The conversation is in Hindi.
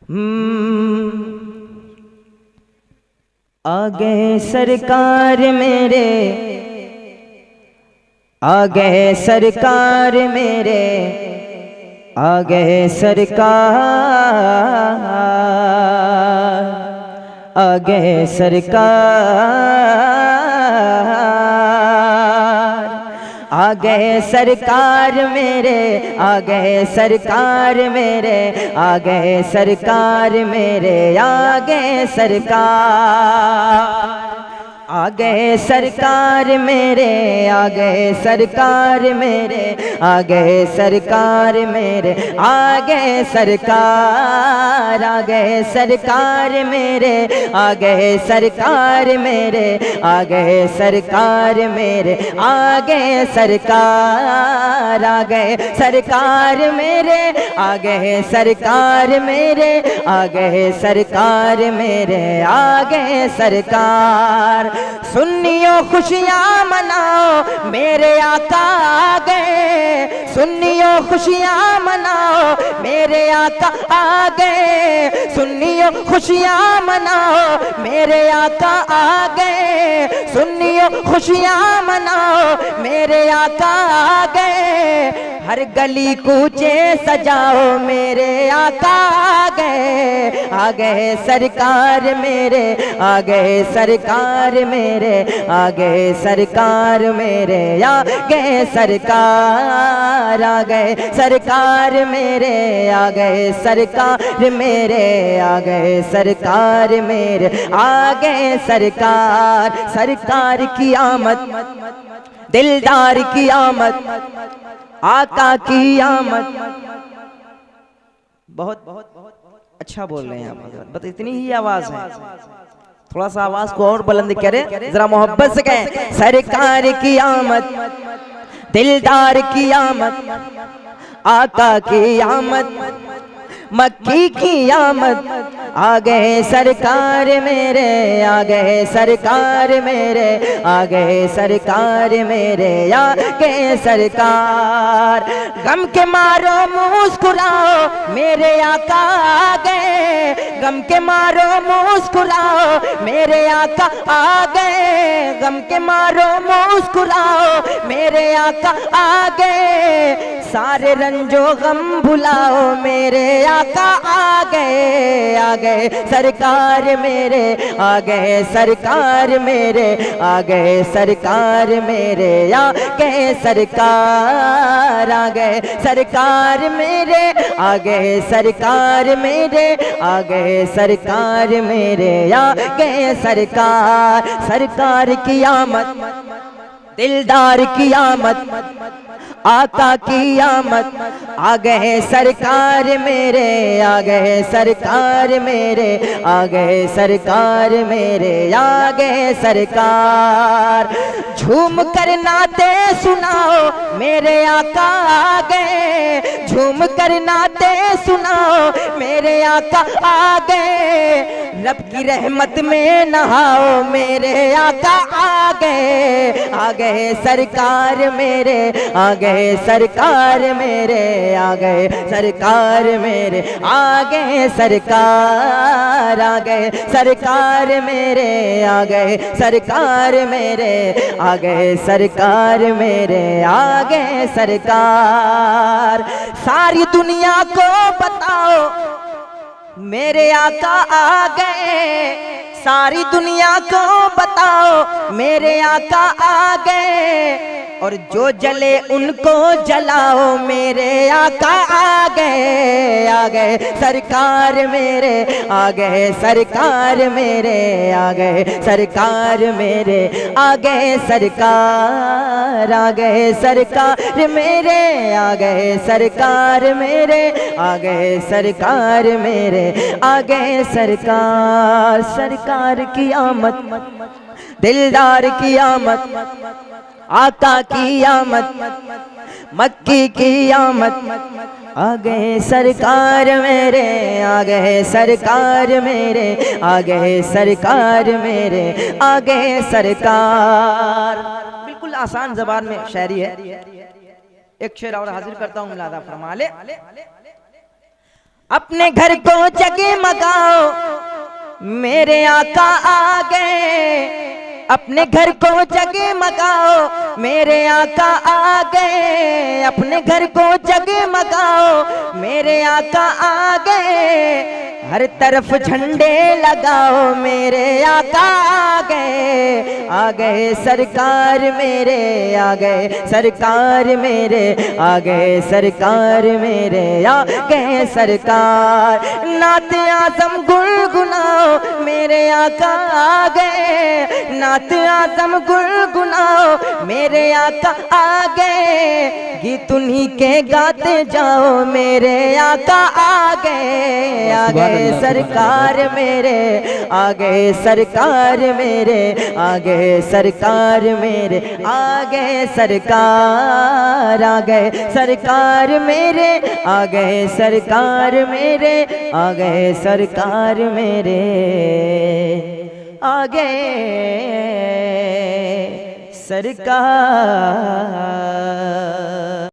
आ गए सरकार मेरे, आ गए सरकार मेरे, आ गए सरकार, आ गए सरकार, आ गए सरकार मेरे, आ गए सरकार मेरे, आ गए सरकार मेरे, आ गए सरकार, आ गए सरकार मेरे, आ गए सरकार मेरे, आ गए सरकार मेरे, आ गए सरकार, आ गए सरकार मेरे, आ गए सरकार मेरे, आ गए सरकार मेरे, आ गए सरकार, आ गए सरकार मेरे, आ गए सरकार मेरे, आ गए सरकार मेरे, आ गए सरकार। सुन्नियों खुशियाँ मनाओ मेरे आका आ गए, सुन्नियों खुशियाँ मनाओ मेरे आका आ गए, सुन्नियों खुशियाँ मनाओ मेरे आका आ गए, सुन्नियों खुशियाँ मनाओ मेरे आका आ गए, हर गली कूचे सजाओ मेरे आका आ गए सरकार मेरे, आ गए सरकार मेरे, आ गए सरकार मेरे, आ गए सरकार, आ गए सरकार मेरे, आ गए सरकार मेरे, आ गए सरकार मेरे, आ गए सरकार। सरकार की आमद, दिलदार की आमद, आका की आमद। बहुत अच्छा बोल रहे हैं आप, बस इतनी ही आवाज है, थोड़ा सा आवाज को और बुलंद करें, जरा मोहब्बत से कहें। सरकार की आमद, दिलदार की आमद, आका की आमद, मक्की की आमद, आ गए सरकार मेरे, आ गए सरकार मेरे, आ गए सरकार मेरे, आ गए सरकार। गम के मारो मुस्कुराओ मेरे आका आ गए, गम के मारो मुस्कुराओ मेरे आका आ गए, गम के मारो मुस्कुराओ मेरे आका आ गए, सारे रंजो गम भुलाओ मेरे आका आ गए सरकार मेरे, आ गए सरकार मेरे, आ गए सरकार मेरे, आ गए सरकार, आ गए सरकार मेरे, आ गए सरकार मेरे, आ गए सरकार मेरे, आ गए सरकार। सरकार की आमद, दिलदार की आमद, आका की आमद, आ गए सरकार मेरे, आ गए सरकार मेरे, आ गए सरकार मेरे, आ गए सरकार। झूम कर नाते सुनाओ मेरे आका आ गए, झूम कर नाते सुनाओ मेरे आका आ गए, रब की रहमत में नहाओ मेरे आका आ गए सरकार मेरे, आ गए सरकार मेरे, आ गए सरकार मेरे, आ गए सरकार, आ गए सरकार मेरे, आ गए सरकार मेरे, आ गए सरकार मेरे, आ गए सरकार। सारी दुनिया को बताओ मेरे आका आ गए, सारी दुनिया को बताओ मेरे आका आ गए, और जो जले उनको जलाओ मेरे आका आ गए सरकार मेरे, आ गए सरकार मेरे, आ गए सरकार मेरे, आ गए सरकार, आ गए सरकार मेरे, आ गए सरकार मेरे, आ गए सरकार मेरे, आ गए सरकार। सरकार की आमद, दिलदार की आमद, आका की आमद, मक्की की आमद, आ गए सरकार मेरे, आ गए सरकार मेरे, आ गए सरकार मेरे, आ गए सरकार। बिल्कुल आसान ज़बान में शायरी है, एक शेर और हाजिर करता हूँ, मुलादा फरमा ले। अपने घर को जगमगाओ मेरे आका आ गए, अपने घर को जगमगाओ मेरे आका आ गए, अपने घर को जगमगाओ मेरे आका आ गए, हर तरफ झंडे लगाओ मेरे आका आ गए सरकार मेरे, आ गए सरकार मेरे, आ गए सरकार मेरे, आ गए सरकार। नात आज़म गुनगुनाओ मेरे आका आ गए, नात आज़म गुनगुनाओ मेरे आका आ गए, गीत उन्हीं के गाते जाओ मेरे आका आ गए सरकार मेरे, आ गए सरकार मेरे, आ गए सरकार मेरे, आ गए सरकार, आ गए सरकार मेरे, आ गए सरकार मेरे, आ गए सरकार मेरे, आ गए सरकार।